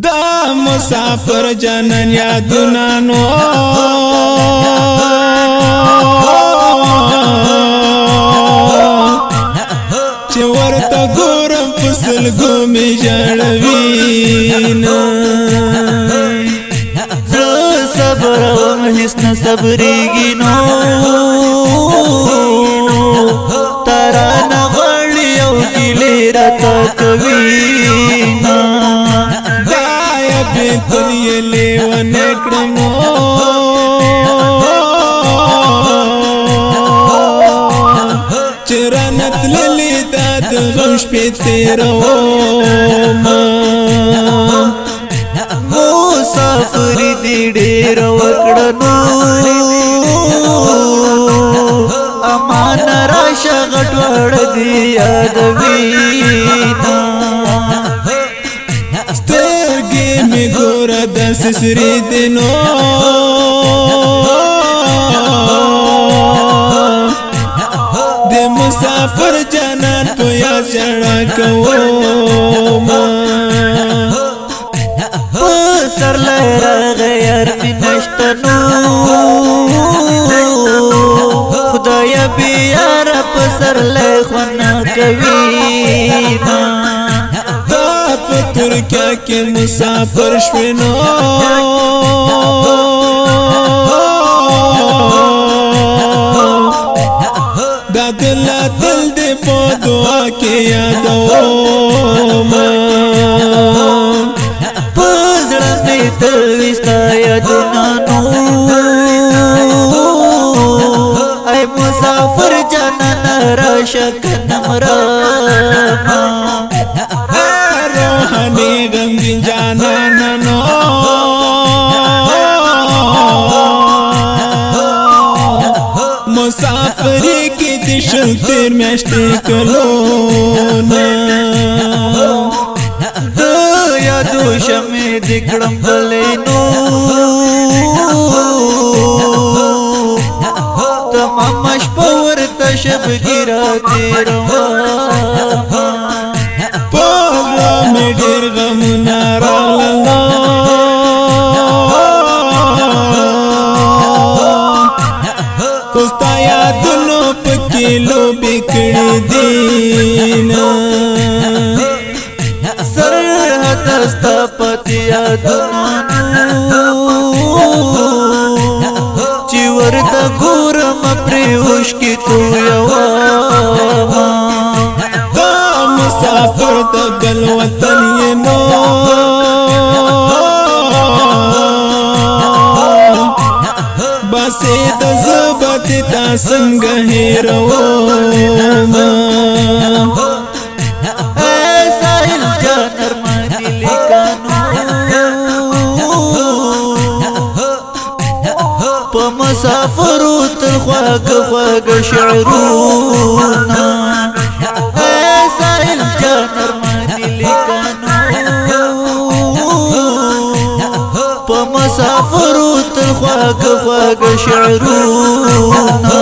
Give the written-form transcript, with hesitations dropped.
دا مسافر جانان یادونه نو چې ورته ګورم په سلګو مې ژړوينه زه صبر وم هیڅ نه صبرېږي نو ترانه غواړي او ګیلې راته کوینه بیتون یې لیونی کړمو چې رانه تللې دا د غم شپې تېرومه مسافري دې ډېره وکړه نو امان راشه غټ وړه دې یادوینه می ګوره داسې سرې دي نو د مسافر جانان په یاد ژړا کومه په سرلی راغی یار مې نشته نو خدایه بې یاره په سرلی خوند نه کوینه په ترکیه کې مسافر شوې نو دا دل دل دې په دعا کې یادومه په زړه مې تل وي ستا یادونه نو ای مسافر جانانه راشه کنه مرمه روحاني غمگین جانانا نو مسافری کی دشل تیر میاشتی کلونا دا یادو شمی دکڑم بلینو تمام شپور تشب گیرا تیروا می ډېر غمونه راغله خو ستا یادونو پکې لوبې کړې دینه سرحد ستا پاتې یادونه چې ورته ګورم پرې اوښکې تویومه مسافر د بل وطن یې نو باسې د زبت تا څنګه هېرومه ساحل جان ارماني لیکانو په مسافرو تر خواږه خواږه شعرونه ساحل جان ارماني لیکانو په مسافرو تر خواږه خواږه شعرونه